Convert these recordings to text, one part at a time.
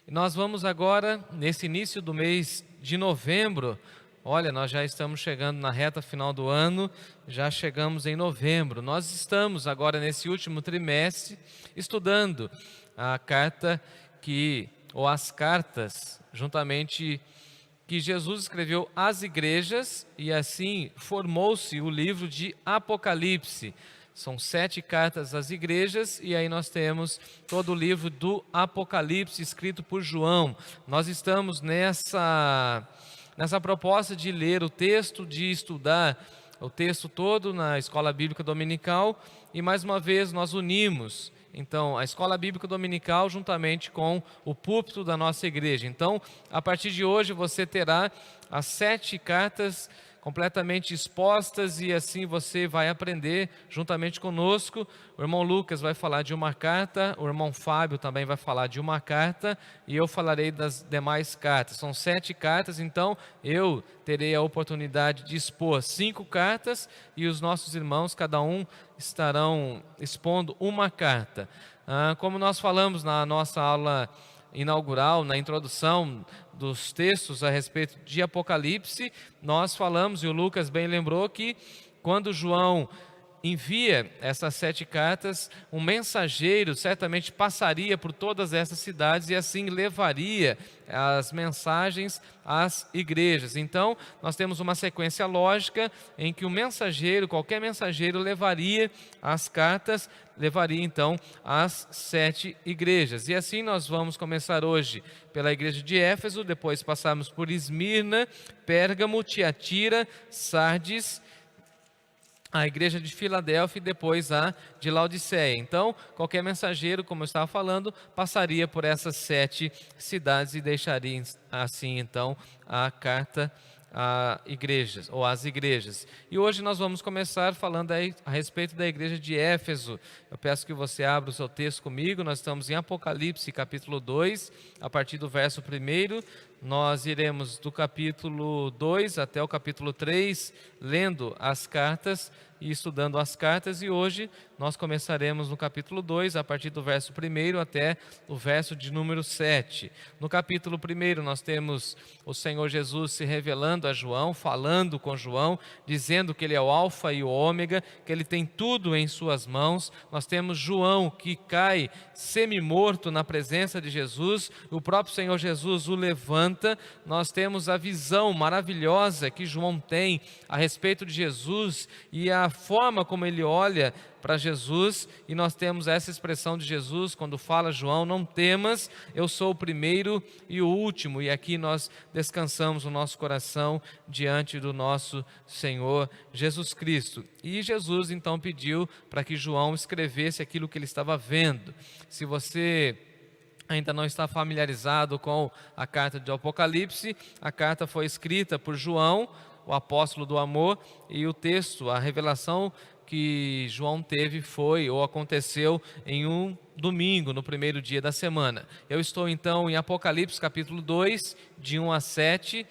Nós vamos agora, nesse início do mês de novembro, olha, nós já estamos chegando na reta final do ano, já chegamos em novembro. Nós estamos agora nesse último trimestre estudando a carta ou as cartas, juntamente que Jesus escreveu às igrejas, e assim formou-se o livro de Apocalipse. São 7 cartas às igrejas, e aí nós temos todo o livro do Apocalipse escrito por João. Nós estamos nessa proposta de ler o texto, de estudar o texto todo na Escola Bíblica Dominical, e mais uma vez nós unimos então a Escola Bíblica Dominical juntamente com o púlpito da nossa igreja. Então, a partir de hoje você terá as 7 cartas completamente expostas, e assim você vai aprender juntamente conosco. O irmão Lucas vai falar de uma carta, o irmão Fábio também vai falar de uma carta, e eu falarei das demais cartas. São 7 cartas, então eu terei a oportunidade de expor 5 cartas, e os nossos irmãos, cada um, estarão expondo uma carta. Como nós falamos na nossa aula inaugural, na introdução dos textos a respeito de Apocalipse, nós falamos, e o Lucas bem lembrou, que quando João envia essas 7 cartas, um mensageiro certamente passaria por todas essas cidades e assim levaria as mensagens às igrejas. Então, nós temos uma sequência lógica em que o mensageiro, qualquer mensageiro, levaria as cartas, levaria então às 7 igrejas. E assim nós vamos começar hoje pela igreja de Éfeso, depois passamos por Esmirna, Pérgamo, Tiatira, Sardes, a igreja de Filadélfia e depois a de Laodiceia. Então, qualquer mensageiro, como eu estava falando, passaria por essas 7 cidades e deixaria assim então a carta a igrejas, ou às igrejas. E hoje nós vamos começar falando aí a respeito da igreja de Éfeso. Eu peço que você abra o seu texto comigo. Nós estamos em Apocalipse capítulo 2, a partir do verso 1. Nós iremos do capítulo 2 até o capítulo 3, lendo as cartas e estudando as cartas, e hoje nós começaremos no capítulo 2, a partir do verso 1 até o verso de número 7. No capítulo 1 nós temos o Senhor Jesus se revelando a João, falando com João, dizendo que ele é o alfa e o ômega, que ele tem tudo em suas mãos. Nós temos João que cai semi-morto na presença de Jesus, o próprio Senhor Jesus o levanta. Nós temos a visão maravilhosa que João tem a respeito de Jesus e a forma como ele olha para Jesus, e nós temos essa expressão de Jesus quando fala: João, não temas, eu sou o primeiro e o último. E aqui nós descansamos o nosso coração diante do nosso Senhor Jesus Cristo. E Jesus então pediu para que João escrevesse aquilo que ele estava vendo. Se você ainda não está familiarizado com a carta de Apocalipse, a carta foi escrita por João, o apóstolo do amor, e o texto, a revelação que João teve foi, ou aconteceu, em um domingo, no primeiro dia da semana. Eu estou então em Apocalipse capítulo 2, de 1 a 7,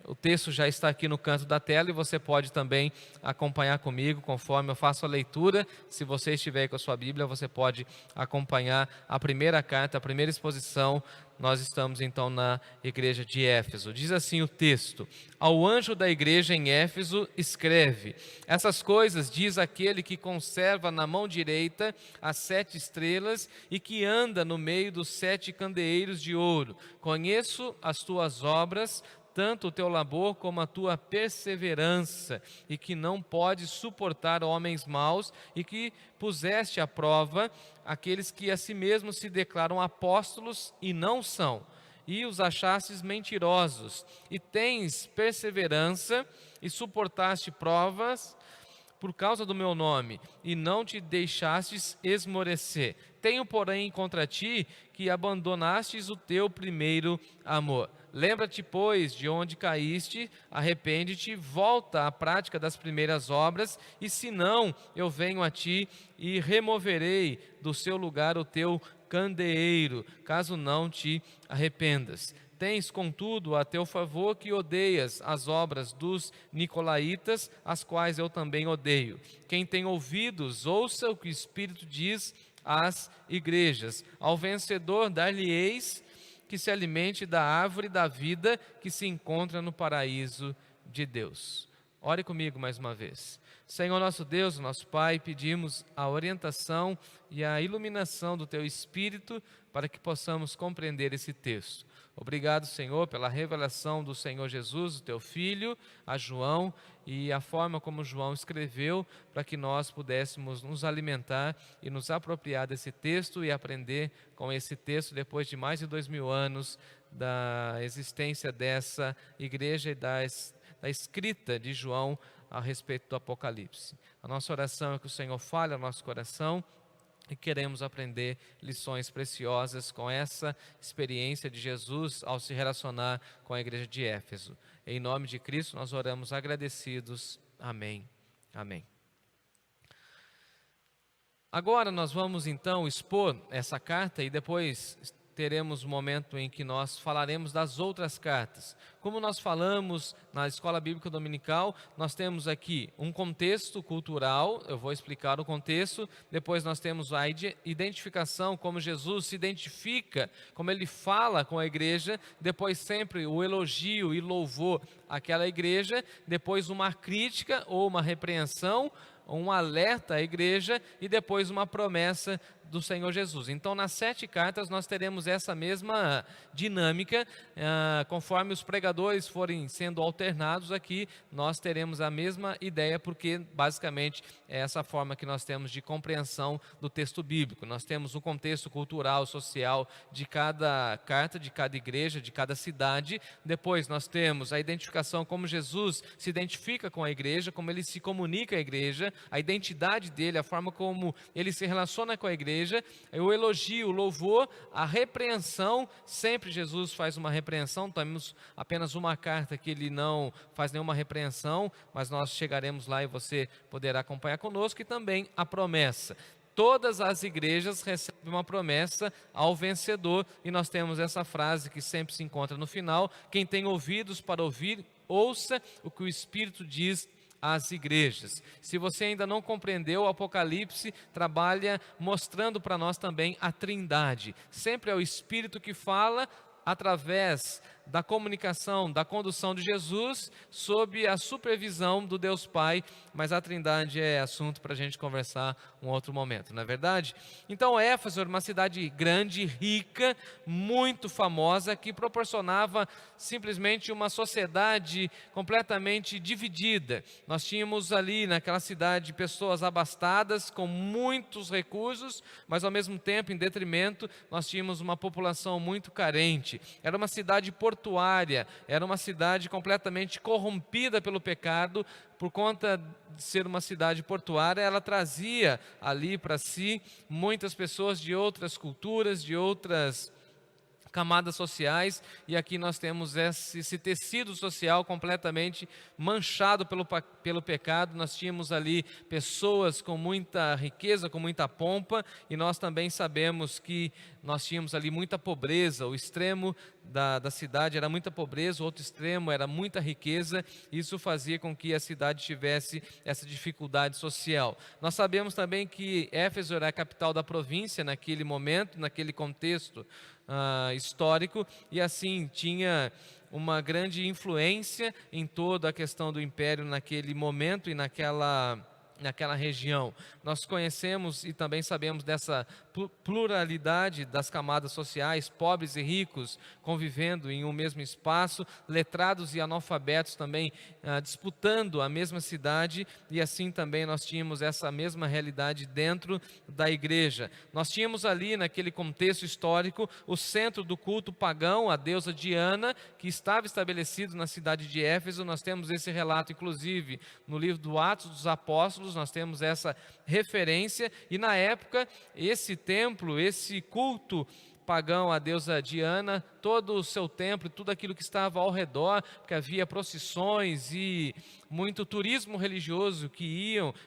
o texto já está aqui no canto da tela e você pode também acompanhar comigo conforme eu faço a leitura. Se você estiver aí com a sua Bíblia, você pode acompanhar a primeira carta, a primeira exposição. Nós estamos então na igreja de Éfeso. Diz assim o texto: ao anjo da igreja em Éfeso escreve: essas coisas diz aquele que conserva na mão direita as 7 estrelas e que anda no meio dos 7 candeeiros de ouro. Conheço as tuas obras, tanto o teu labor como a tua perseverança, e que não podes suportar homens maus, e que puseste à prova aqueles que a si mesmos se declaram apóstolos e não são, e os achastes mentirosos, e tens perseverança e suportaste provas por causa do meu nome, e não te deixastes esmorecer. Tenho, porém, contra ti que abandonastes o teu primeiro amor. Lembra-te, pois, de onde caíste, arrepende-te, volta à prática das primeiras obras, e se não, eu venho a ti e removerei do seu lugar o teu candeeiro, caso não te arrependas. Tens, contudo, a teu favor que odeias as obras dos nicolaítas, as quais eu também odeio. Quem tem ouvidos, ouça o que o Espírito diz às igrejas. Ao vencedor dar-lhe-eis que se alimente da árvore da vida que se encontra no paraíso de Deus. Ore comigo mais uma vez. Senhor nosso Deus, nosso Pai, pedimos a orientação e a iluminação do Teu Espírito para que possamos compreender esse texto. Obrigado, Senhor, pela revelação do Senhor Jesus, o Teu Filho, a João, e a forma como João escreveu, para que nós pudéssemos nos alimentar e nos apropriar desse texto e aprender com esse texto depois de mais de 2000 anos da existência dessa igreja e da escrita de João a respeito do Apocalipse. A nossa oração é que o Senhor fale ao nosso coração e queremos aprender lições preciosas com essa experiência de Jesus ao se relacionar com a igreja de Éfeso. Em nome de Cristo nós oramos agradecidos. Amém. Amém. Agora nós vamos então expor essa carta e depois teremos um momento em que nós falaremos das outras cartas. Como nós falamos na Escola Bíblica Dominical, nós temos aqui um contexto cultural, eu vou explicar o contexto, depois nós temos a identificação, como Jesus se identifica, como ele fala com a igreja, depois sempre o elogio e louvor àquela igreja, depois uma crítica ou uma repreensão, um alerta à igreja e depois uma promessa do Senhor Jesus. Então, nas 7 cartas nós teremos essa mesma dinâmica, conforme os pregadores forem sendo alternados aqui, nós teremos a mesma ideia, porque basicamente é essa forma que nós temos de compreensão do texto bíblico. Nós temos o contexto cultural, social de cada carta, de cada igreja, de cada cidade. Depois nós temos a identificação, como Jesus se identifica com a igreja, como ele se comunica à igreja, a identidade dele, a forma como ele se relaciona com a igreja, o elogio, o louvor, a repreensão. Sempre Jesus faz uma repreensão, temos apenas uma carta que ele não faz nenhuma repreensão, mas nós chegaremos lá e você poderá acompanhar conosco, e também a promessa. Todas as igrejas recebem uma promessa ao vencedor, e nós temos essa frase que sempre se encontra no final: quem tem ouvidos para ouvir, ouça o que o Espírito diz às igrejas. Se você ainda não compreendeu, o Apocalipse trabalha mostrando para nós também a Trindade. Sempre é o Espírito que fala através da comunicação, da condução de Jesus, sob a supervisão do Deus Pai, mas a Trindade é assunto para a gente conversar um outro momento, não é verdade? Então, Éfeso era uma cidade grande, rica, muito famosa, que proporcionava simplesmente uma sociedade completamente dividida. Nós tínhamos ali naquela cidade pessoas abastadas, com muitos recursos, mas ao mesmo tempo, em detrimento, nós tínhamos uma população muito carente. Era uma cidade portuária, era uma cidade completamente corrompida pelo pecado. Por conta de ser uma cidade portuária, ela trazia ali para si muitas pessoas de outras culturas, de outras camadas sociais, e aqui nós temos esse tecido social completamente manchado pelo pecado. Nós tínhamos ali pessoas com muita riqueza, com muita pompa, e nós também sabemos que nós tínhamos ali muita pobreza. O extremo da cidade era muita pobreza, o outro extremo era muita riqueza. Isso fazia com que a cidade tivesse essa dificuldade social. Nós sabemos também que Éfeso era a capital da província naquele momento, naquele contexto histórico, e assim tinha uma grande influência em toda a questão do império naquele momento e naquela região. Nós conhecemos e também sabemos dessa pluralidade das camadas sociais, pobres e ricos convivendo em um mesmo espaço, letrados e analfabetos também disputando a mesma cidade, e assim também nós tínhamos essa mesma realidade dentro da igreja. Nós tínhamos ali naquele contexto histórico o centro do culto pagão, a deusa Diana, que estava estabelecido na cidade de Éfeso. Nós temos esse relato inclusive no livro do Atos dos Apóstolos, nós temos essa referência, e na época esse templo, esse culto pagão à deusa Diana, todo o seu templo, tudo aquilo que estava ao redor, porque havia procissões e muito turismo religioso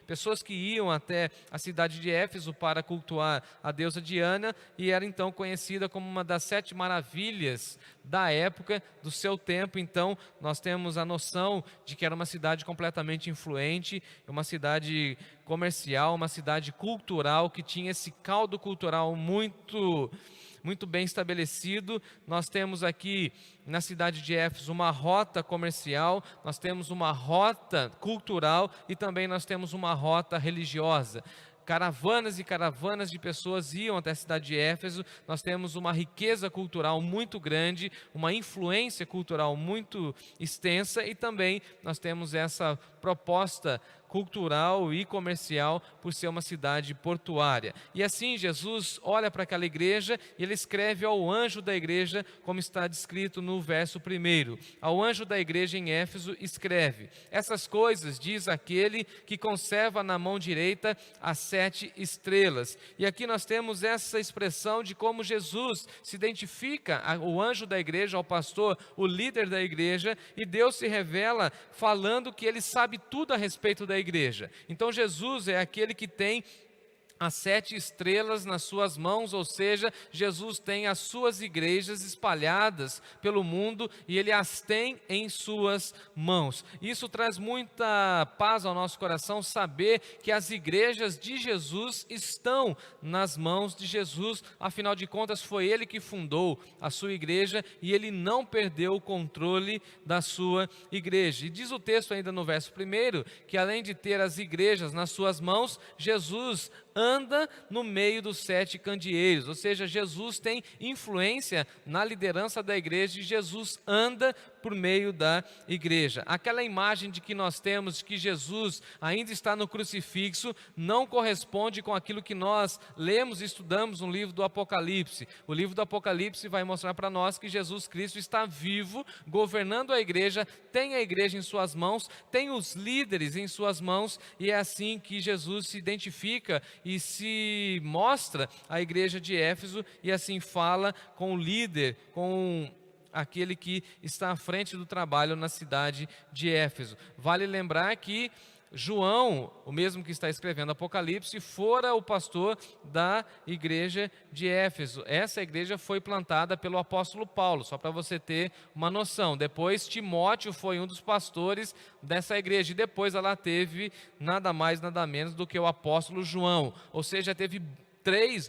pessoas que iam até a cidade de Éfeso para cultuar a deusa Diana, e era então conhecida como uma das 7 maravilhas da época, do seu tempo. Então nós temos a noção de que era uma cidade completamente influente, uma cidade comercial, uma cidade cultural, que tinha esse caldo cultural muito bem estabelecido. Nós temos aqui na cidade de Éfeso uma rota comercial, nós temos uma rota cultural e também nós temos uma rota religiosa. Caravanas e caravanas de pessoas iam até a cidade de Éfeso. Nós temos uma riqueza cultural muito grande, uma influência cultural muito extensa, e também nós temos essa proposta cultural e comercial por ser uma cidade portuária. E assim Jesus olha para aquela igreja e ele escreve ao anjo da igreja, como está descrito no verso 1. Ao anjo da igreja em Éfeso escreve: essas coisas diz aquele que conserva na mão direita as 7 estrelas. E aqui nós temos essa expressão de como Jesus se identifica ao anjo da igreja, ao pastor, o líder da igreja, e Deus se revela falando que ele sabe tudo a respeito da igreja. Então Jesus é aquele que tem as 7 estrelas nas suas mãos, ou seja, Jesus tem as suas igrejas espalhadas pelo mundo e ele as tem em suas mãos. Isso traz muita paz ao nosso coração, saber que as igrejas de Jesus estão nas mãos de Jesus. Afinal de contas, foi ele que fundou a sua igreja e ele não perdeu o controle da sua igreja. E diz o texto ainda no verso 1 que além de ter as igrejas nas suas mãos, Jesus anda no meio dos 7 candeeiros, ou seja, Jesus tem influência na liderança da igreja e Jesus anda por meio da igreja. Aquela imagem de que nós temos de que Jesus ainda está no crucifixo não corresponde com aquilo que nós lemos e estudamos no livro do Apocalipse. O livro do Apocalipse vai mostrar para nós que Jesus Cristo está vivo, governando a igreja, tem a igreja em suas mãos, tem os líderes em suas mãos, e é assim que Jesus se identifica e se mostra à igreja de Éfeso, e assim fala com o líder, com aquele que está à frente do trabalho na cidade de Éfeso. Vale lembrar que João, o mesmo que está escrevendo Apocalipse, fora o pastor da igreja de Éfeso. Essa igreja foi plantada pelo apóstolo Paulo, só para você ter uma noção. Depois Timóteo foi um dos pastores dessa igreja, e depois ela teve nada mais, nada menos do que o apóstolo João. Ou seja, teve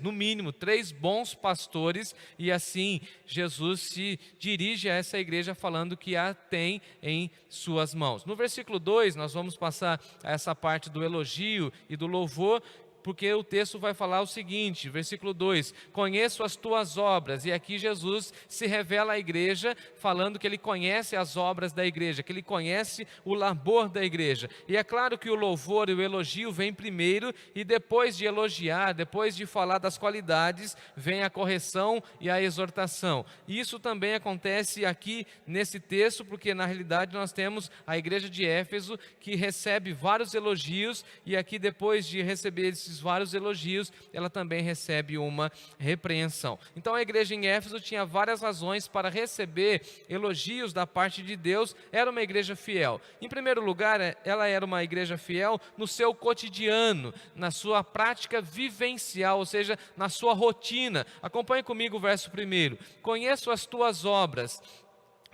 no mínimo, 3 bons pastores, e assim Jesus se dirige a essa igreja falando que a tem em suas mãos. No versículo 2, nós vamos passar a essa parte do elogio e do louvor, porque o texto vai falar o seguinte, versículo 2: conheço as tuas obras, e aqui Jesus se revela à igreja, falando que ele conhece as obras da igreja, que ele conhece o labor da igreja. E é claro que o louvor e o elogio vem primeiro, e depois de elogiar, depois de falar das qualidades, vem a correção e a exortação. E isso também acontece aqui nesse texto, porque na realidade nós temos a igreja de Éfeso, que recebe vários elogios, e aqui depois de receber esses vários elogios, ela também recebe uma repreensão. Então a igreja em Éfeso tinha várias razões para receber elogios da parte de Deus. Era uma igreja fiel. Em primeiro lugar, ela era uma igreja fiel no seu cotidiano, na sua prática vivencial, ou seja, na sua rotina. Acompanhe comigo o verso 1. Conheço as tuas obras,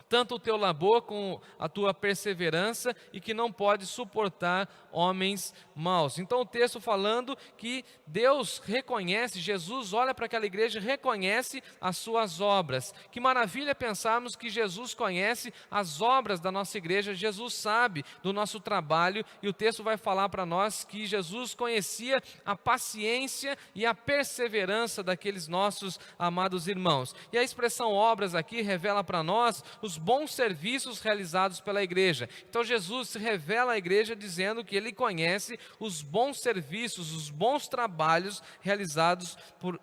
tanto o teu labor com a tua perseverança, e que não pode suportar homens maus. Então o texto falando que Deus reconhece, Jesus olha para aquela igreja e reconhece as suas obras. Que maravilha pensarmos que Jesus conhece as obras da nossa igreja, Jesus sabe do nosso trabalho, e o texto vai falar para nós que Jesus conhecia a paciência e a perseverança daqueles nossos amados irmãos. E a expressão obras aqui revela para nós os bons serviços realizados pela igreja. Então Jesus se revela à igreja dizendo que ele conhece os bons serviços, os bons trabalhos realizados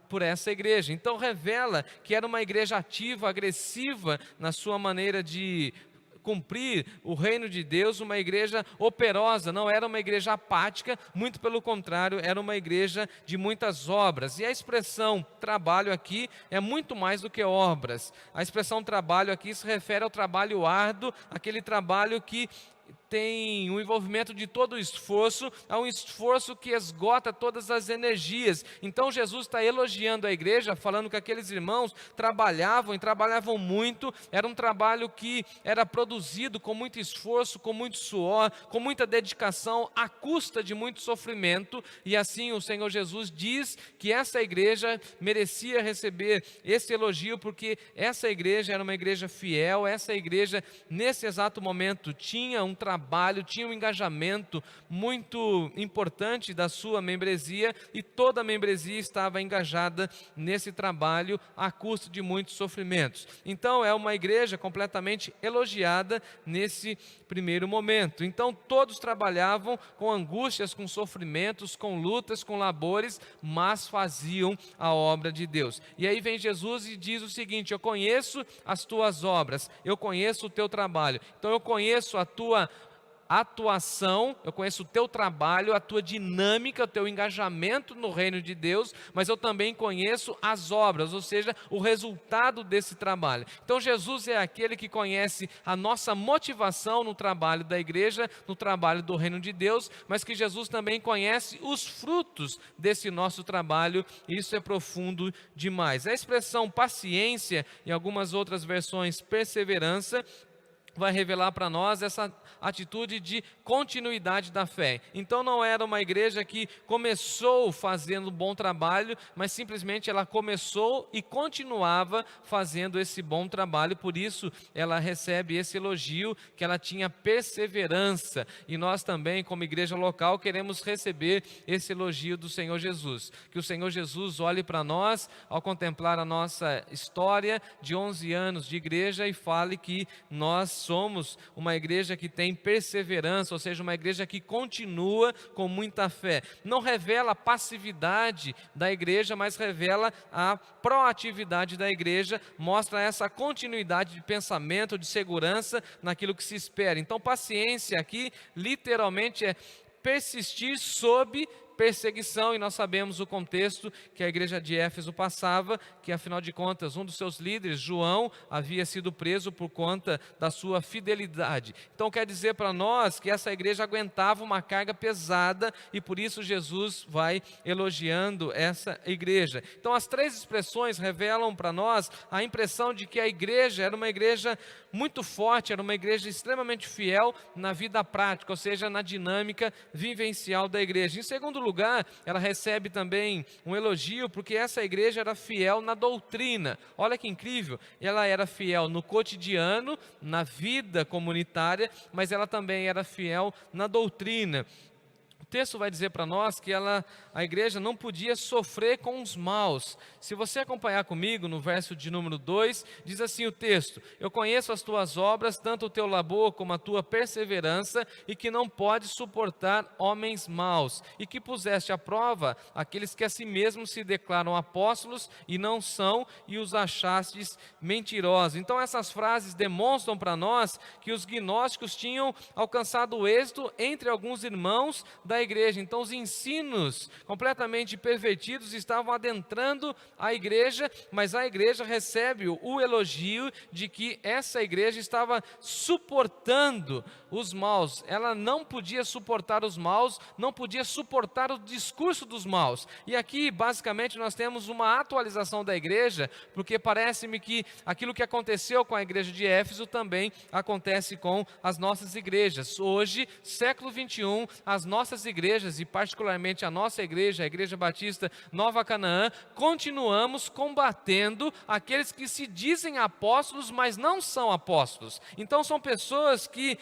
por essa igreja. Então revela que era uma igreja ativa, agressiva na sua maneira de cumprir o reino de Deus, uma igreja operosa, não era uma igreja apática, muito pelo contrário, era uma igreja de muitas obras. E a expressão trabalho aqui é muito mais do que obras. A expressão trabalho aqui se refere ao trabalho árduo, aquele trabalho que tem um envolvimento de todo o esforço, é um esforço que esgota todas as energias. Então Jesus está elogiando a igreja, falando que aqueles irmãos trabalhavam e trabalhavam muito, era um trabalho que era produzido com muito esforço, com muito suor, com muita dedicação, à custa de muito sofrimento, e assim o Senhor Jesus diz que essa igreja merecia receber esse elogio, porque essa igreja era uma igreja fiel, essa igreja nesse exato momento tinha um trabalho, tinha um engajamento muito importante da sua membresia, e toda a membresia estava engajada nesse trabalho à custa de muitos sofrimentos. Então é uma igreja completamente elogiada nesse primeiro momento. Então todos trabalhavam com angústias, com sofrimentos, com lutas, com labores, mas faziam a obra de Deus. E aí vem Jesus e diz o seguinte: eu conheço as tuas obras, eu conheço o teu trabalho. Então eu conheço a tua atuação, eu conheço o teu trabalho, a tua dinâmica, o teu engajamento no reino de Deus, mas eu também conheço as obras, ou seja, o resultado desse trabalho. Então Jesus é aquele que conhece a nossa motivação no trabalho da igreja, no trabalho do reino de Deus, mas que Jesus também conhece os frutos desse nosso trabalho, e isso é profundo demais. A expressão paciência, em algumas outras versões perseverança, vai revelar para nós essa atitude de continuidade da fé. Então não era uma igreja que começou fazendo bom trabalho, mas simplesmente ela começou e continuava fazendo esse bom trabalho, por isso ela recebe esse elogio, que ela tinha perseverança, e nós também, como igreja local, queremos receber esse elogio do Senhor Jesus, que o Senhor Jesus olhe para nós, ao contemplar a nossa história de 11 anos de igreja, e fale que nós somos uma igreja que tem perseverança, ou seja, uma igreja que continua com muita fé. Não revela a passividade da igreja, mas revela a proatividade da igreja, mostra essa continuidade de pensamento, de segurança naquilo que se espera. Então, paciência aqui, literalmente, é persistir sob perseguição, e nós sabemos o contexto que a igreja de Éfeso passava, que afinal de contas um dos seus líderes, João, havia sido preso por conta da sua fidelidade. Então quer dizer para nós que essa igreja aguentava uma carga pesada, e por isso Jesus vai elogiando essa igreja. Então as três expressões revelam para nós a impressão de que a igreja era uma igreja muito forte, era uma igreja extremamente fiel na vida prática, ou seja, na dinâmica vivencial da igreja. Em segundo lugar, ela recebe também um elogio, porque essa igreja era fiel na doutrina. Olha que incrível, ela era fiel no cotidiano, na vida comunitária, mas ela também era fiel na doutrina. O texto vai dizer para nós que a igreja não podia sofrer com os maus. Se você acompanhar comigo no verso de número 2, diz assim o texto: eu conheço as tuas obras, tanto o teu labor como a tua perseverança, e que não podes suportar homens maus, e que puseste à prova aqueles que a si mesmos se declaram apóstolos e não são, e os achastes mentirosos. Então essas frases demonstram para nós que os gnósticos tinham alcançado o êxito entre alguns irmãos da igreja. Então os ensinos completamente pervertidos estavam adentrando a igreja, mas a igreja recebe o elogio de que essa igreja estava suportando os maus. Ela não podia suportar os maus, não podia suportar o discurso dos maus. E aqui basicamente nós temos uma atualização da igreja, porque parece-me que aquilo que aconteceu com a igreja de Éfeso também acontece com as nossas igrejas. Hoje, século 21, as nossas igrejas, e particularmente a nossa igreja, a Igreja Batista Nova Canaã, continuamos combatendo aqueles que se dizem apóstolos, mas não são apóstolos. Então são pessoas que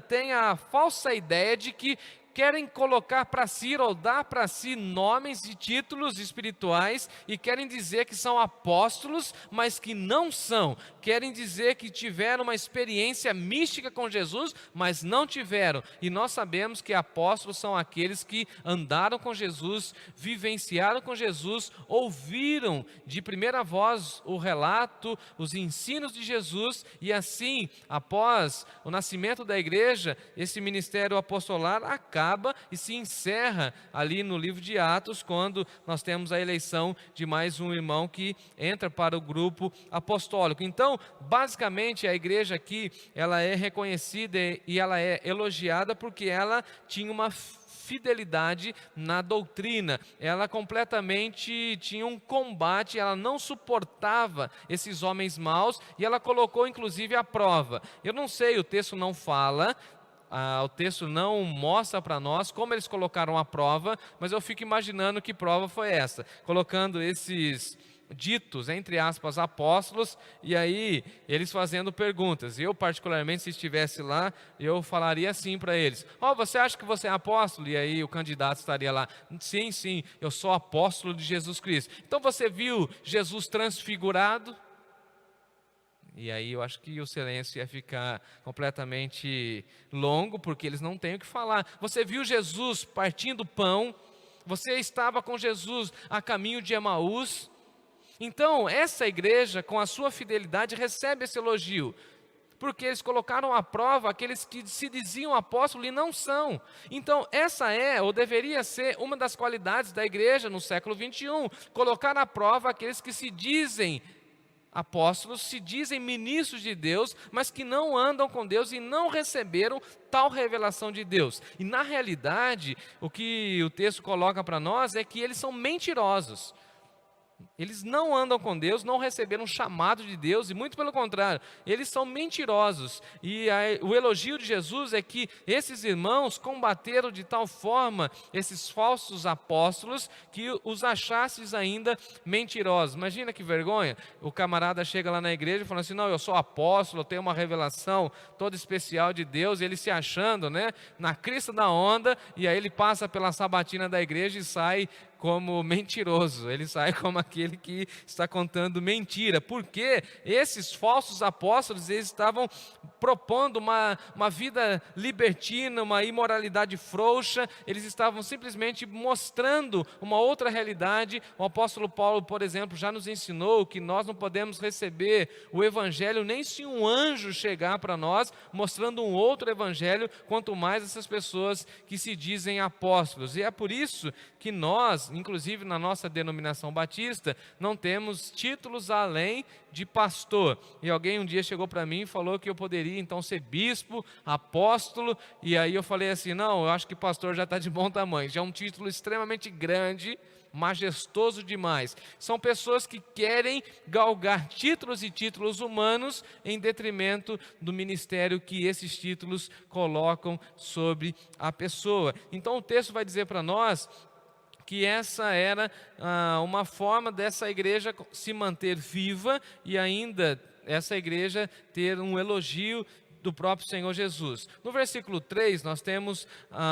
têm a falsa ideia de que querem colocar para si ou dar para si nomes e títulos espirituais, e querem dizer que são apóstolos, mas que não são. Querem dizer que tiveram uma experiência mística com Jesus, mas não tiveram. E nós sabemos que apóstolos são aqueles que andaram com Jesus, vivenciaram com Jesus, ouviram de primeira voz o relato, os ensinos de Jesus, e assim, após o nascimento da igreja, esse ministério apostolar acaba acaba e se encerra ali no livro de Atos, quando nós temos a eleição de mais um irmão que entra para o grupo apostólico. Então, basicamente, a igreja aqui, ela é reconhecida e ela é elogiada porque ela tinha uma fidelidade na doutrina, ela completamente tinha um combate, ela não suportava esses homens maus e ela colocou inclusive à prova. Eu não sei, o texto não fala, o texto não mostra para nós como eles colocaram à prova, mas eu fico imaginando que prova foi essa, colocando esses ditos, entre aspas, apóstolos, e aí eles fazendo perguntas. Eu, particularmente, se estivesse lá, eu falaria assim para eles: você acha que você é apóstolo? E aí o candidato estaria lá: sim, sim, eu sou apóstolo de Jesus Cristo. Então você viu Jesus transfigurado? E aí eu acho que o silêncio ia ficar completamente longo, porque eles não têm o que falar. Você viu Jesus partindo pão? Você estava com Jesus a caminho de Emaús? Então, essa igreja, com a sua fidelidade, recebe esse elogio, porque eles colocaram à prova aqueles que se diziam apóstolos e não são. Então, essa é, ou deveria ser, uma das qualidades da igreja no século 21, colocar à prova aqueles que se dizem apóstolos, se dizem ministros de Deus, mas que não andam com Deus e não receberam tal revelação de Deus. E na realidade, o que o texto coloca para nós é que eles são mentirosos. Eles não andam com Deus, não receberam um chamado de Deus, e muito pelo contrário, eles são mentirosos. E o elogio de Jesus é que esses irmãos combateram de tal forma esses falsos apóstolos, que os achastes ainda mentirosos. Imagina que vergonha, o camarada chega lá na igreja e fala assim: não, eu sou apóstolo, eu tenho uma revelação toda especial de Deus, e ele se achando, né, na crista da onda, e aí ele passa pela sabatina da igreja e sai como mentiroso, ele sai como aquele que está contando mentira, porque esses falsos apóstolos, eles estavam propondo uma vida libertina, uma imoralidade frouxa, eles estavam simplesmente mostrando uma outra realidade. O apóstolo Paulo, por exemplo, já nos ensinou que nós não podemos receber o evangelho nem se um anjo chegar para nós, mostrando um outro evangelho, quanto mais essas pessoas que se dizem apóstolos. E é por isso que nós, inclusive na nossa denominação batista, não temos títulos além de pastor. E alguém um dia chegou para mim e falou que eu poderia então ser bispo, apóstolo, e aí eu falei assim: não, eu acho que pastor já está de bom tamanho, já é um título extremamente grande, majestoso demais. São pessoas que querem galgar títulos e títulos humanos em detrimento do ministério que esses títulos colocam sobre a pessoa. Então o texto vai dizer para nós que essa era uma forma dessa igreja se manter viva e ainda essa igreja ter um elogio do próprio Senhor Jesus. No versículo 3, nós temos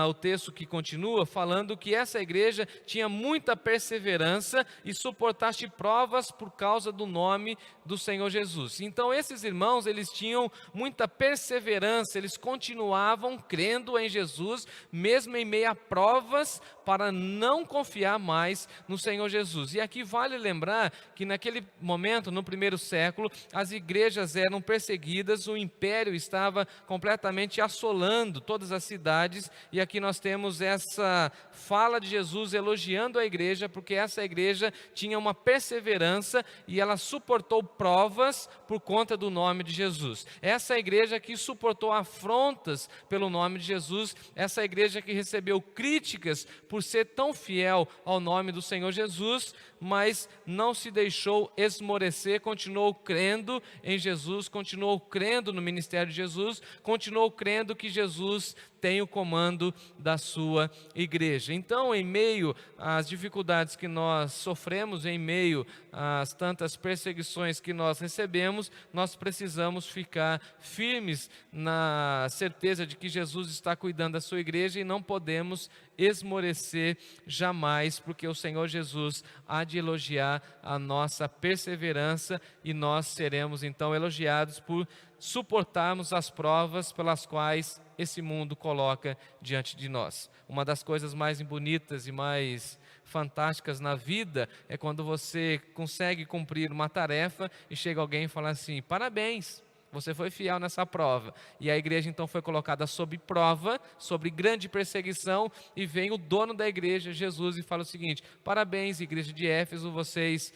o texto que continua falando que essa igreja tinha muita perseverança e suportaste provas por causa do nome do Senhor Jesus. Então esses irmãos, eles tinham muita perseverança, eles continuavam crendo em Jesus, mesmo em meio a provas, para não confiar mais no Senhor Jesus. E aqui vale lembrar que naquele momento, no primeiro século, as igrejas eram perseguidas, o império estava completamente assolando todas as cidades, e aqui nós temos essa fala de Jesus elogiando a igreja, porque essa igreja tinha uma perseverança e ela suportou provas por conta do nome de Jesus. Essa igreja que suportou afrontas pelo nome de Jesus, essa igreja que recebeu críticas por ser tão fiel ao nome do Senhor Jesus, mas não se deixou esmorecer, continuou crendo em Jesus, continuou crendo no ministério de Jesus, continuou crendo que Jesus tem o comando da sua igreja. Então, em meio às dificuldades que nós sofremos, em meio às tantas perseguições que nós recebemos, nós precisamos ficar firmes na certeza de que Jesus está cuidando da sua igreja e não podemos esmorecer jamais, porque o Senhor Jesus há de elogiar a nossa perseverança e nós seremos então elogiados por suportarmos as provas pelas quais esse mundo coloca diante de nós. Uma das coisas mais bonitas e mais fantásticas na vida é quando você consegue cumprir uma tarefa e chega alguém e fala assim: parabéns, você foi fiel nessa prova. E a igreja então foi colocada sob prova, sobre grande perseguição, e vem o dono da igreja, Jesus, e fala o seguinte: parabéns, igreja de Éfeso, vocês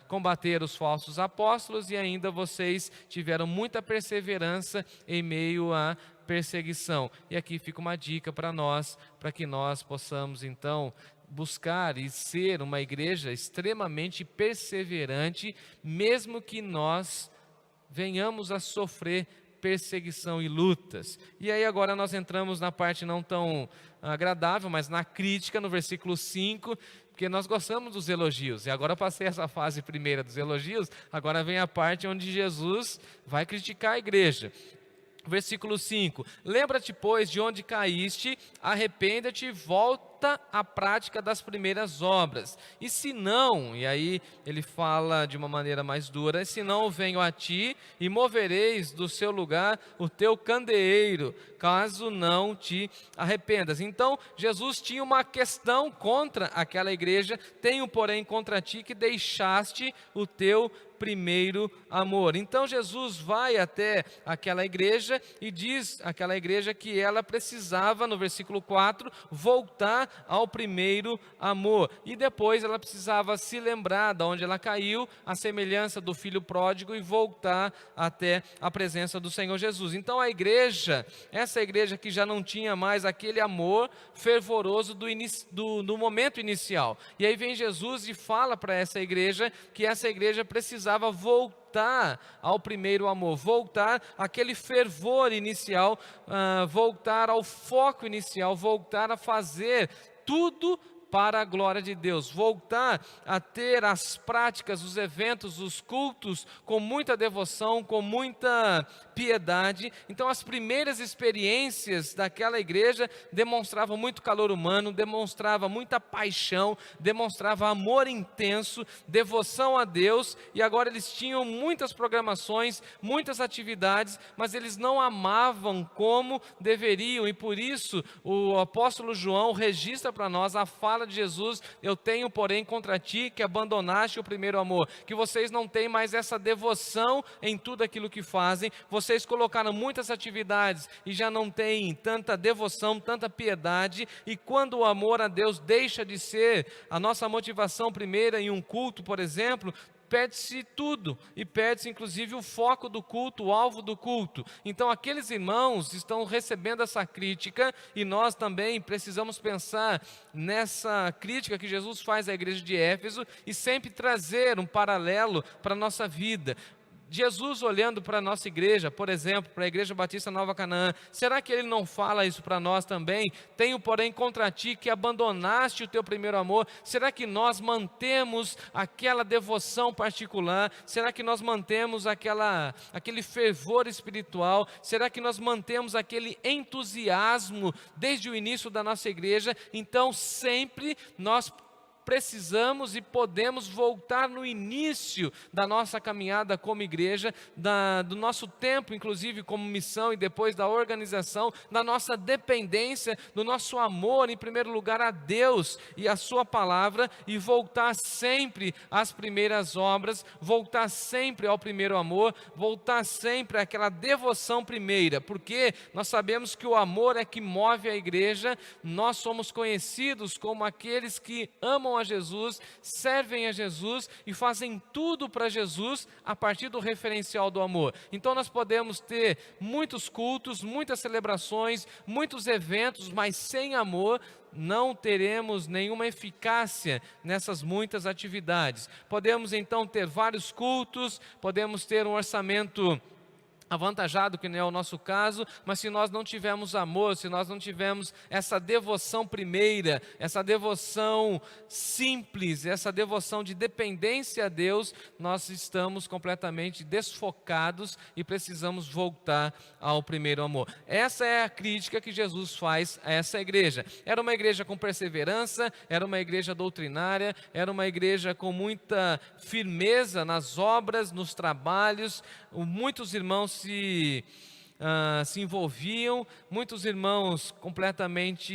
combateram os falsos apóstolos e ainda vocês tiveram muita perseverança em meio à perseguição. E aqui fica uma dica para nós, para que nós possamos então buscar e ser uma igreja extremamente perseverante, mesmo que nós venhamos a sofrer perseguição e lutas. E aí agora nós entramos na parte não tão agradável, mas na crítica, no versículo 5, porque nós gostamos dos elogios. E agora eu passei essa fase primeira dos elogios, agora vem a parte onde Jesus vai criticar a igreja. Versículo 5: lembra-te, pois, de onde caíste, arrependa-te e volta à prática das primeiras obras. E se não, e aí ele fala de uma maneira mais dura, se não, venho a ti e movereis do seu lugar o teu candeeiro, caso não te arrependas. Então, Jesus tinha uma questão contra aquela igreja: tenho, porém, contra ti que deixaste o teu primeiro amor. Então Jesus vai até aquela igreja e diz àquela igreja que ela precisava, no versículo 4, voltar ao primeiro amor. E depois ela precisava se lembrar de onde ela caiu, a semelhança do filho pródigo, e voltar até a presença do Senhor Jesus. Então a igreja, essa igreja que já não tinha mais aquele amor fervoroso do momento inicial. E aí vem Jesus e fala para essa igreja que essa igreja precisava voltar ao primeiro amor, voltar àquele fervor inicial, voltar ao foco inicial, voltar a fazer tudo para a glória de Deus, voltar a ter as práticas, os eventos, os cultos com muita devoção, com muita piedade. Então as primeiras experiências daquela igreja demonstravam muito calor humano, demonstrava muita paixão, demonstrava amor intenso, devoção a Deus, e agora eles tinham muitas programações, muitas atividades, mas eles não amavam como deveriam, e por isso o apóstolo João registra para nós a fala de Jesus: eu tenho, porém, contra ti que abandonaste o primeiro amor, que vocês não têm mais essa devoção em tudo aquilo que fazem, vocês colocaram muitas atividades e já não têm tanta devoção, tanta piedade, e quando o amor a Deus deixa de ser a nossa motivação primeira em um culto, por exemplo, perde-se tudo, e perde-se inclusive o foco do culto, o alvo do culto. Então aqueles irmãos estão recebendo essa crítica, e nós também precisamos pensar nessa crítica que Jesus faz à igreja de Éfeso, e sempre trazer um paralelo para a nossa vida. Jesus olhando para a nossa igreja, por exemplo, para a Igreja Batista Nova Canaã, será que Ele não fala isso para nós também? Tenho, porém, contra ti que abandonaste o teu primeiro amor. Será que nós mantemos aquela devoção particular? Será que nós mantemos aquele fervor espiritual? Será que nós mantemos aquele entusiasmo desde o início da nossa igreja? Então sempre nós precisamos e podemos voltar no início da nossa caminhada como igreja, do nosso tempo, inclusive como missão, e depois da organização, da nossa dependência, do nosso amor, em primeiro lugar, a Deus e a sua palavra, e voltar sempre às primeiras obras, voltar sempre ao primeiro amor, voltar sempre àquela devoção primeira, porque nós sabemos que o amor é que move a igreja. Nós somos conhecidos como aqueles que amam a Jesus, servem a Jesus e fazem tudo para Jesus a partir do referencial do amor. Então nós podemos ter muitos cultos, muitas celebrações, muitos eventos, mas sem amor não teremos nenhuma eficácia nessas muitas atividades. Podemos então ter vários cultos, podemos ter um orçamento avantajado, que não é o nosso caso, mas se nós não tivermos amor, se nós não tivermos essa devoção primeira, essa devoção simples, essa devoção de dependência a Deus, nós estamos completamente desfocados e precisamos voltar ao primeiro amor. Essa é a crítica que Jesus faz a essa igreja. Era uma igreja com perseverança, era uma igreja doutrinária, era uma igreja com muita firmeza nas obras, nos trabalhos. Muitos irmãos se envolviam, muitos irmãos completamente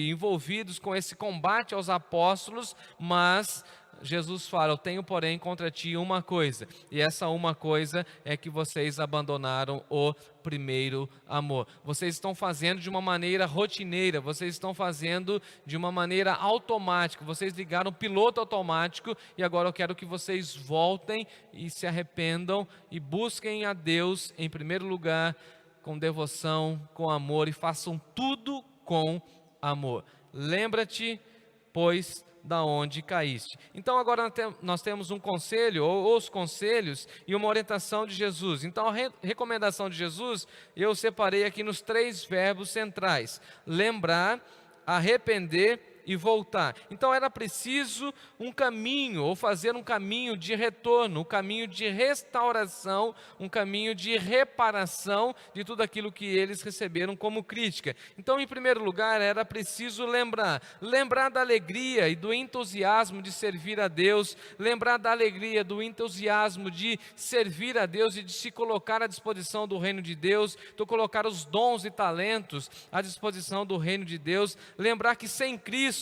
envolvidos com esse combate aos apóstolos, mas Jesus fala: eu tenho, porém, contra ti uma coisa, e essa uma coisa é que vocês abandonaram o primeiro amor. Vocês estão fazendo de uma maneira rotineira, vocês estão fazendo de uma maneira automática, vocês ligaram o piloto automático, e agora eu quero que vocês voltem e se arrependam e busquem a Deus em primeiro lugar, com devoção, com amor, e façam tudo com amor. Lembra-te, pois, da onde caíste. Então agora nós temos um conselho, ou os conselhos, e uma orientação de Jesus. Então a recomendação de Jesus, eu separei aqui nos 3 verbos centrais: lembrar, arrepender e voltar. Então era preciso um caminho, ou fazer um caminho de retorno, um caminho de restauração, um caminho de reparação de tudo aquilo que eles receberam como crítica. Então, em primeiro lugar, era preciso lembrar da alegria e do entusiasmo de servir a Deus, lembrar da alegria, do entusiasmo de servir a Deus e de se colocar à disposição do reino de Deus, de colocar os dons e talentos à disposição do reino de Deus, lembrar que sem Cristo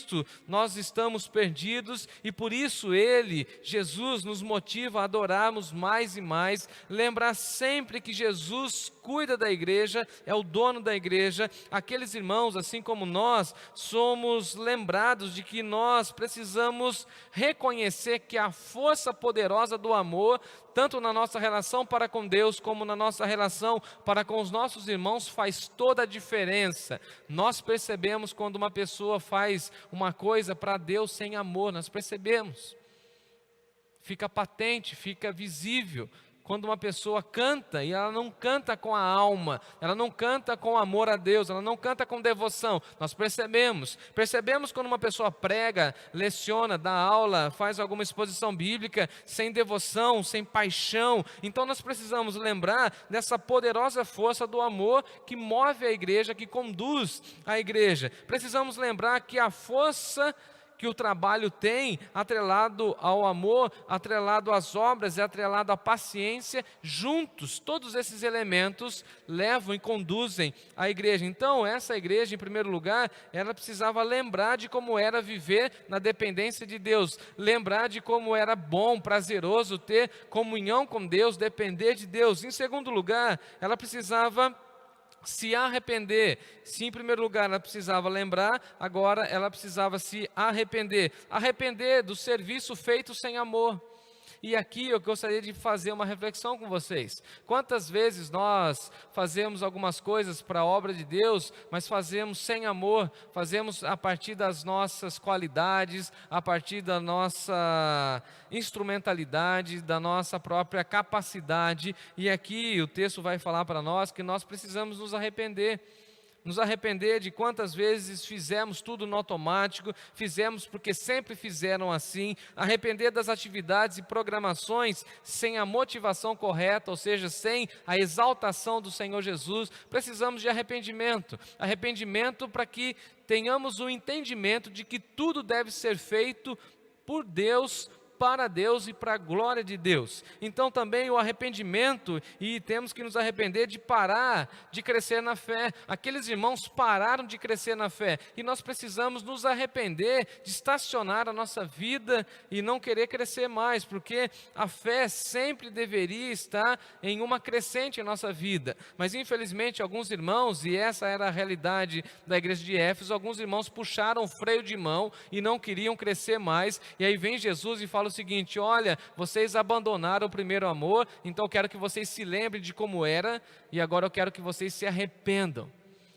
nós estamos perdidos, e por isso Ele, Jesus, nos motiva a adorarmos mais e mais. Lembrar sempre que Jesus cuida da igreja, é o dono da igreja. Aqueles irmãos, assim como nós, somos lembrados de que nós precisamos reconhecer que a força poderosa do amor, tanto na nossa relação para com Deus, como na nossa relação para com os nossos irmãos, faz toda a diferença. Nós percebemos quando uma pessoa faz uma coisa para Deus sem amor, nós percebemos. Fica patente, fica visível. Quando uma pessoa canta, e ela não canta com a alma, ela não canta com amor a Deus, ela não canta com devoção, nós percebemos quando uma pessoa prega, leciona, dá aula, faz alguma exposição bíblica, sem devoção, sem paixão. Então nós precisamos lembrar dessa poderosa força do amor que move a igreja, que conduz a igreja. Precisamos lembrar que a força que o trabalho tem, atrelado ao amor, atrelado às obras e atrelado à paciência, juntos, todos esses elementos levam e conduzem a igreja. Então, essa igreja, em primeiro lugar, ela precisava lembrar de como era viver na dependência de Deus, lembrar de como era bom, prazeroso ter comunhão com Deus, depender de Deus. Em segundo lugar, ela precisava se arrepender. Se em primeiro lugar ela precisava lembrar, agora ela precisava se arrepender. Arrepender do serviço feito sem amor. E aqui eu gostaria de fazer uma reflexão com vocês. Quantas vezes nós fazemos algumas coisas para a obra de Deus, mas fazemos sem amor, fazemos a partir das nossas qualidades, a partir da nossa instrumentalidade, da nossa própria capacidade. E aqui o texto vai falar para nós que nós precisamos nos arrepender. Nos arrepender de quantas vezes fizemos tudo no automático, fizemos porque sempre fizeram assim, arrepender das atividades e programações sem a motivação correta, ou seja, sem a exaltação do Senhor Jesus. Precisamos de arrependimento para que tenhamos o entendimento de que tudo deve ser feito por Deus, para Deus e para a glória de Deus. Então também o arrependimento, e temos que nos arrepender de parar de crescer na fé. Aqueles irmãos pararam de crescer na fé, e nós precisamos nos arrepender de estacionar a nossa vida e não querer crescer mais, porque a fé sempre deveria estar em uma crescente em nossa vida. Mas infelizmente alguns irmãos, e essa era a realidade da igreja de Éfeso, alguns irmãos puxaram o freio de mão e não queriam crescer mais, e aí vem Jesus e fala o seguinte: olha, vocês abandonaram o primeiro amor, então eu quero que vocês se lembrem de como era, e agora eu quero que vocês se arrependam,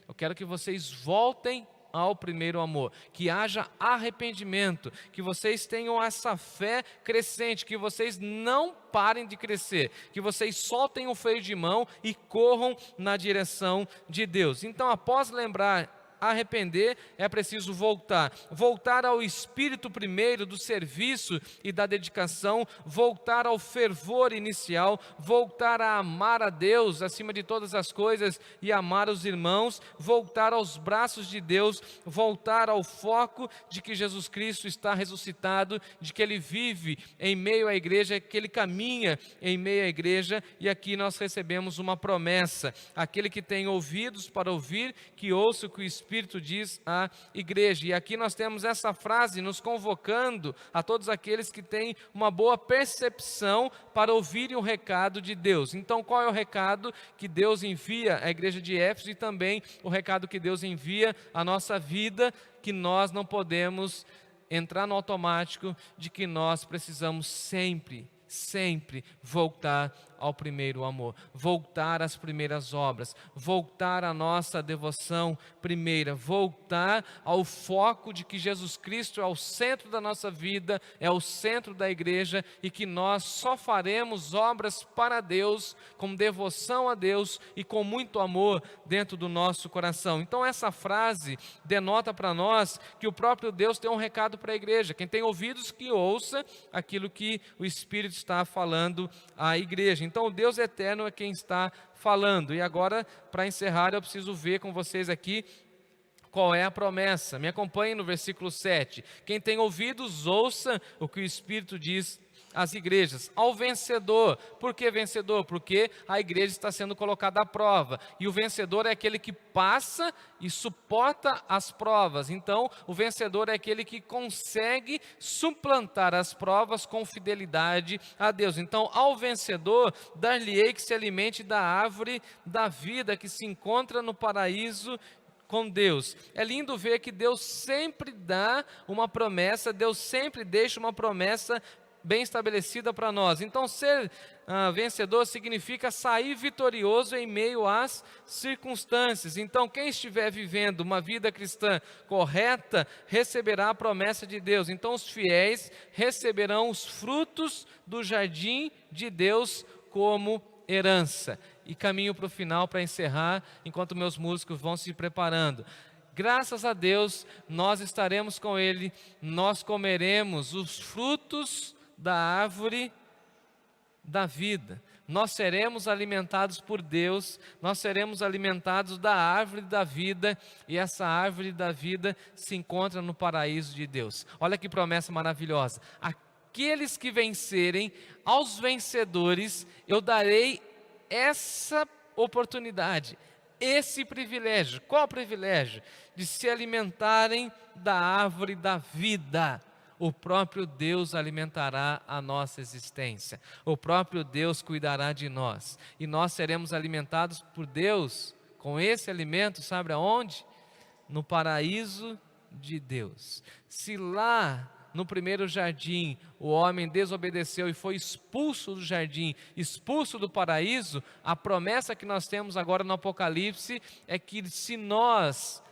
eu quero que vocês voltem ao primeiro amor, que haja arrependimento, que vocês tenham essa fé crescente, que vocês não parem de crescer, que vocês soltem o freio de mão e corram na direção de Deus. Então, após lembrar, arrepender, é preciso voltar ao espírito primeiro do serviço e da dedicação, voltar ao fervor inicial, voltar a amar a Deus acima de todas as coisas e amar os irmãos, voltar aos braços de Deus, voltar ao foco de que Jesus Cristo está ressuscitado, de que Ele vive em meio à igreja, que Ele caminha em meio à igreja. E aqui nós recebemos uma promessa: aquele que tem ouvidos para ouvir, que ouça o que o Espírito Espírito diz à igreja. E aqui nós temos essa frase nos convocando a todos aqueles que têm uma boa percepção para ouvirem o recado de Deus. Então, qual é o recado que Deus envia à igreja de Éfeso e também o recado que Deus envia à nossa vida, que nós não podemos entrar no automático de que nós precisamos sempre voltar ao primeiro amor, voltar às primeiras obras, voltar à nossa devoção primeira, voltar ao foco de que Jesus Cristo é o centro da nossa vida, é o centro da igreja e que nós só faremos obras para Deus, com devoção a Deus e com muito amor dentro do nosso coração. Então essa frase denota para nós que o próprio Deus tem um recado para a igreja. Quem tem ouvidos que ouça aquilo que o Espírito está falando à igreja. Então, o Deus eterno é quem está falando. E agora, para encerrar, eu preciso ver com vocês aqui qual é a promessa. Me acompanhem no versículo 7. Quem tem ouvidos, ouça o que o Espírito diz às igrejas. Ao vencedor. Por que vencedor? Porque a igreja está sendo colocada à prova. E o vencedor é aquele que passa e suporta as provas. Então, o vencedor é aquele que consegue suplantar as provas com fidelidade a Deus. Então, ao vencedor, dar-lhe-ei que se alimente da árvore da vida que se encontra no paraíso com Deus. É lindo ver que Deus sempre dá uma promessa, Deus sempre deixa uma promessa bem estabelecida para nós. Então, ser vencedor significa sair vitorioso em meio às circunstâncias. Então, quem estiver vivendo uma vida cristã correta, receberá a promessa de Deus. Então, os fiéis receberão os frutos do jardim de Deus como herança. E caminho para o final, para encerrar, enquanto meus músicos vão se preparando. Graças a Deus, nós estaremos com Ele, nós comeremos os frutos da árvore da vida. Nós seremos alimentados por Deus, nós seremos alimentados da árvore da vida, e essa árvore da vida se encontra no paraíso de Deus. Olha que promessa maravilhosa. Aqueles que vencerem, aos vencedores, eu darei essa oportunidade, esse privilégio. Qual o privilégio? De se alimentarem da árvore da vida. O próprio Deus alimentará a nossa existência. O próprio Deus cuidará de nós. E nós seremos alimentados por Deus com esse alimento, sabe aonde? No paraíso de Deus. Se lá no primeiro jardim o homem desobedeceu e foi expulso do jardim, expulso do paraíso, a promessa que nós temos agora no Apocalipse é que se nós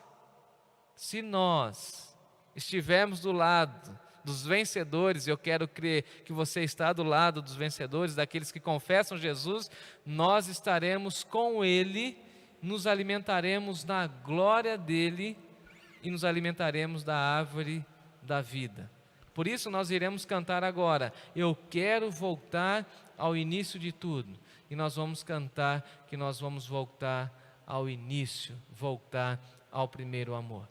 estivermos do lado dos vencedores, eu quero crer que você está do lado dos vencedores, daqueles que confessam Jesus, nós estaremos com Ele, nos alimentaremos da glória dEle e nos alimentaremos da árvore da vida. Por isso nós iremos cantar agora, eu quero voltar ao início de tudo. E nós vamos cantar que nós vamos voltar ao início, voltar ao primeiro amor.